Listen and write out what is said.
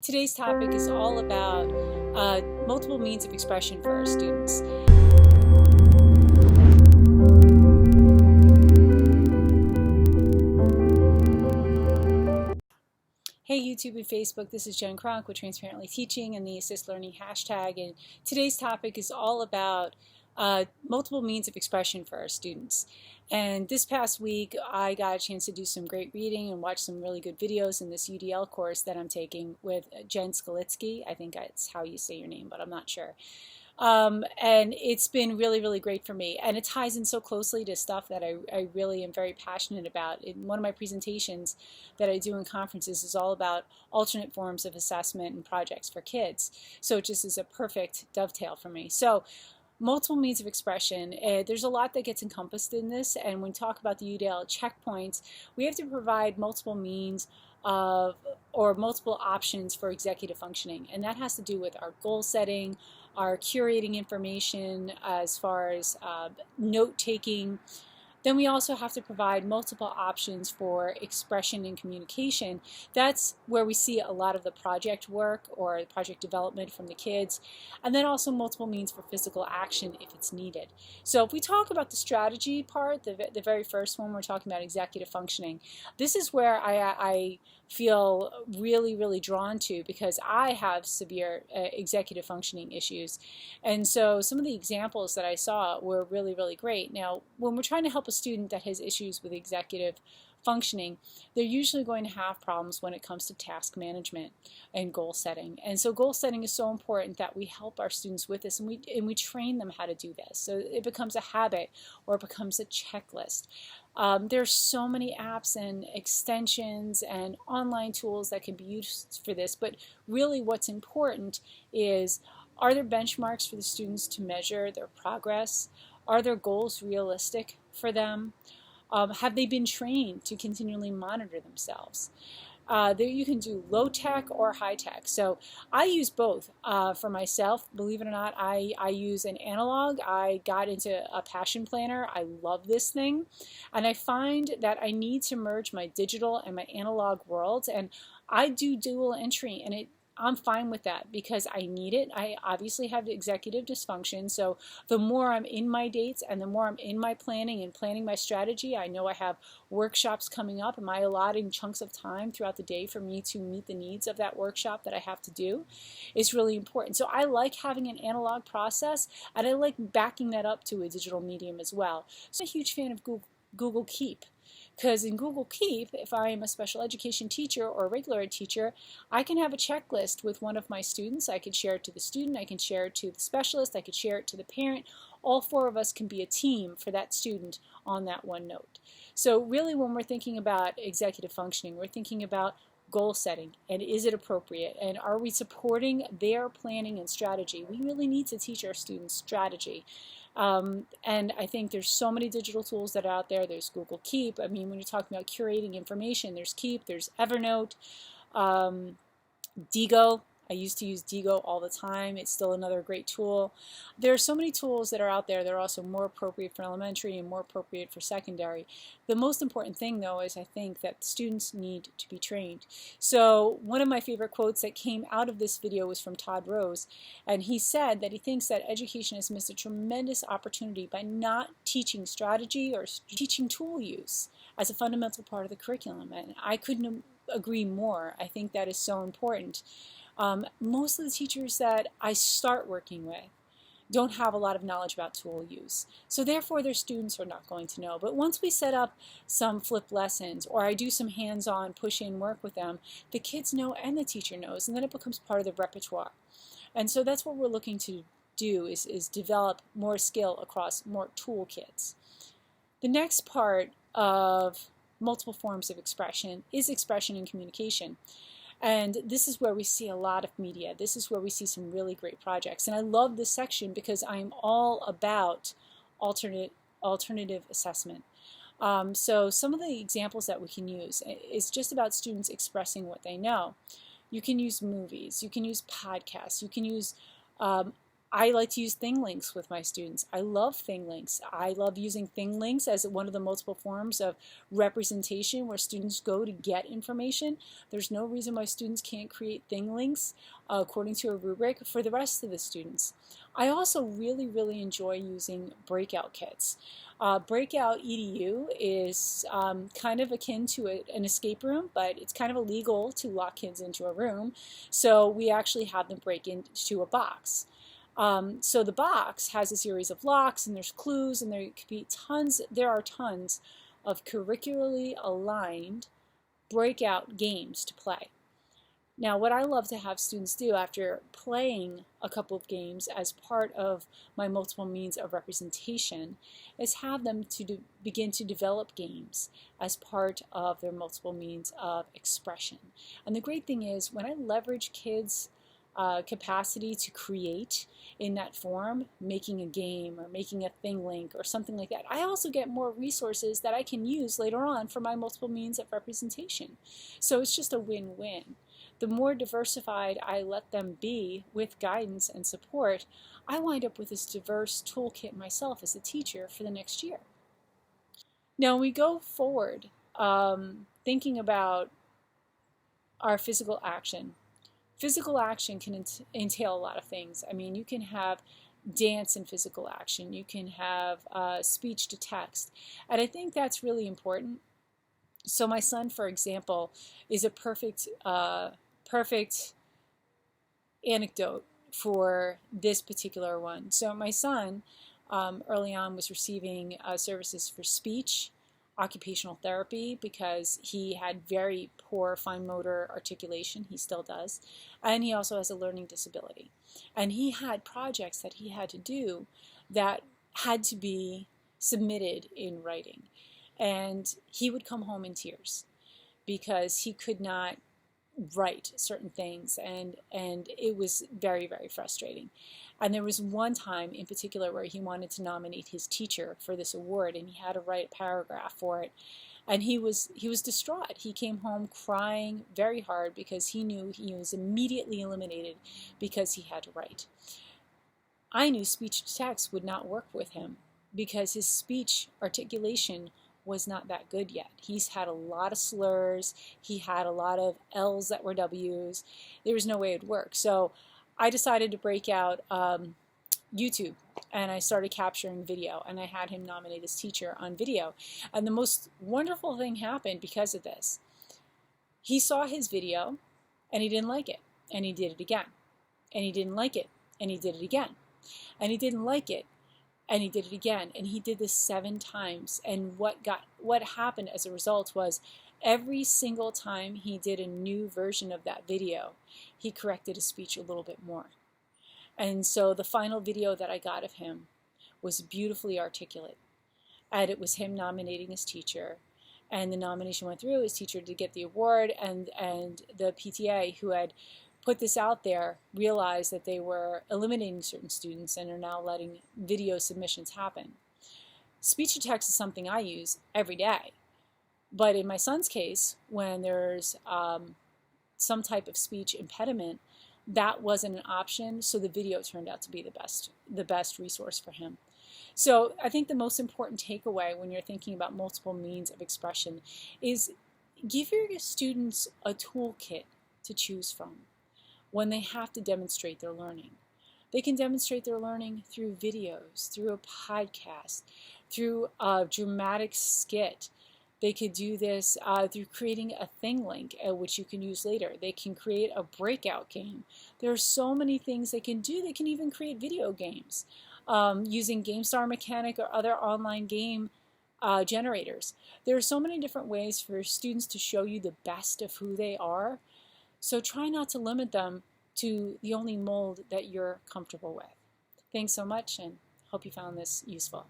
Today's topic is all about multiple means of expression for our students. Hey YouTube and Facebook, this is Jen Kronk with Transparently Teaching and the Assist Learning hashtag, and today's topic is all about multiple means of expression for our students. And this past week I got a chance to do some great reading and watch some really good videos in this UDL course that I'm taking with Jen Skalitsky. I think that's how you say your name, but I'm not sure. And it's been really, really great for me. And it ties in so closely to stuff that I really am very passionate about. In one of my presentations that I do in conferences is all about alternate forms of assessment and projects for kids. So it just is a perfect dovetail for me. So multiple means of expression. There's a lot that gets encompassed in this, and when we talk about the UDL checkpoints, we have to provide multiple means of or multiple options for executive functioning, and that has to do with our goal setting, our curating information as far as note taking. Then we also have to provide multiple options for expression and communication. That's where we see a lot of the project work or project development from the kids. And then also multiple means for physical action if it's needed. So if we talk about the strategy part, the very first one, we're talking about executive functioning. This is where I feel really, really drawn to because I have severe executive functioning issues. And so some of the examples that I saw were really, really great. Now, when we're trying to help a student that has issues with executive functioning, they're usually going to have problems when it comes to task management and goal setting. And so goal setting is so important that we help our students with this, and we train them how to do this. So it becomes a habit or it becomes a checklist. There's so many apps and extensions and online tools that can be used for this, but really what's important is, are there benchmarks for the students to measure their progress? Are their goals realistic for them? Have they been trained to continually monitor themselves? There you can do low tech or high tech. So I use both for myself. Believe it or not, I use an analog. I got into a passion planner. I love this thing. And I find that I need to merge my digital and my analog worlds. And I do dual entry, and I'm fine with that because I need it. I obviously have executive dysfunction, so the more I'm in my dates and the more I'm in my planning and planning my strategy, I know I have workshops coming up. Am I allotting chunks of time throughout the day for me to meet the needs of that workshop that I have to do? It's really important. So I like having an analog process, and I like backing that up to a digital medium as well. So I'm a huge fan of Google Keep. Because in Google Keep, if I am a special education teacher or a regular ed teacher, I can have a checklist with one of my students. I can share it to the student, I can share it to the specialist, I can share it to the parent. All four of us can be a team for that student on that one note. So really when we're thinking about executive functioning, we're thinking about goal setting, and is it appropriate, and are we supporting their planning and strategy? We really need to teach our students strategy. And I think there's so many digital tools that are out there. There's Google Keep. I mean, when you're talking about curating information, there's Keep, there's Evernote, Digo. I used to use Digo all the time. It's still another great tool. There are so many tools that are out there that are also more appropriate for elementary and more appropriate for secondary. The most important thing, though, is I think that students need to be trained. So one of my favorite quotes that came out of this video was from Todd Rose, and he said that he thinks that education has missed a tremendous opportunity by not teaching strategy or teaching tool use as a fundamental part of the curriculum, and I couldn't agree more. I think that is so important. Most of the teachers that I start working with don't have a lot of knowledge about tool use. So therefore their students are not going to know. But once we set up some flipped lessons or I do some hands-on push-in work with them, the kids know and the teacher knows, and then it becomes part of the repertoire. And so that's what we're looking to do is develop more skill across more toolkits. The next part of multiple forms of expression is expression and communication. And this is where we see a lot of media. This is where we see some really great projects. And I love this section because I'm all about alternative assessment. So some of the examples that we can use is just about students expressing what they know. You can use movies. You can use podcasts. You can use I like to use thing links with my students. I love thing links. I love using thing links as one of the multiple forms of representation where students go to get information. There's no reason why students can't create thing links according to a rubric for the rest of the students. I also really enjoy using breakout kits. Breakout EDU is kind of akin to an escape room, but it's kind of illegal to lock kids into a room. So we actually have them break into a box. So the box has a series of locks, and there's clues, and there are tons of curricularly aligned breakout games to play. Now, what I love to have students do after playing a couple of games as part of my multiple means of representation is have them to begin to develop games as part of their multiple means of expression. And the great thing is when I leverage kids' capacity to create in that form, making a game or making a thing link or something like that, I also get more resources that I can use later on for my multiple means of representation. So it's just a win-win. The more diversified I let them be with guidance and support, I wind up with this diverse toolkit myself as a teacher for the next year. Now we go forward thinking about our physical action. Physical action can entail a lot of things. I mean, you can have dance and physical action. You can have speech to text. And I think that's really important. So my son, for example, is a perfect anecdote for this particular one. So my son early on was receiving services for speech, occupational therapy, because he had very poor fine motor articulation. He still does. And he also has a learning disability. And he had projects that he had to do that had to be submitted in writing. And he would come home in tears because he could not write certain things, and it was very frustrating. And there was one time in particular where he wanted to nominate his teacher for this award, and he had to write a paragraph for it, and he was distraught. He came home crying very hard because he knew he was immediately eliminated because he had to write. I knew speech to text would not work with him because his speech articulation was not that good yet. He's had a lot of slurs. He had a lot of L's that were W's. There was no way it would work. So I decided to break out YouTube, and I started capturing video, and I had him nominate his teacher on video. And the most wonderful thing happened because of this. He saw his video, and he didn't like it, and he did it again. And he didn't like it, and he did it again. And he didn't like it, and he did it again, and he did this 7 times. And what happened as a result was every single time he did a new version of that video, he corrected his speech a little bit more. And so the final video that I got of him was beautifully articulate, and it was him nominating his teacher, and the nomination went through. His teacher did get the award, and the PTA who had put this out there realized that they were eliminating certain students and are now letting video submissions happen. Speech to text is something I use every day. But in my son's case, when there's some type of speech impediment, that wasn't an option, so the video turned out to be the best resource for him. So I think the most important takeaway when you're thinking about multiple means of expression is give your students a toolkit to choose from when they have to demonstrate their learning. They can demonstrate their learning through videos, through a podcast, through a dramatic skit. They could do this through creating a thing link, which you can use later. They can create a breakout game. There are so many things they can do. They can even create video games using GameStar Mechanic or other online game generators. There are so many different ways for students to show you the best of who they are. So try not to limit them to the only mold that you're comfortable with. Thanks so much, and hope you found this useful.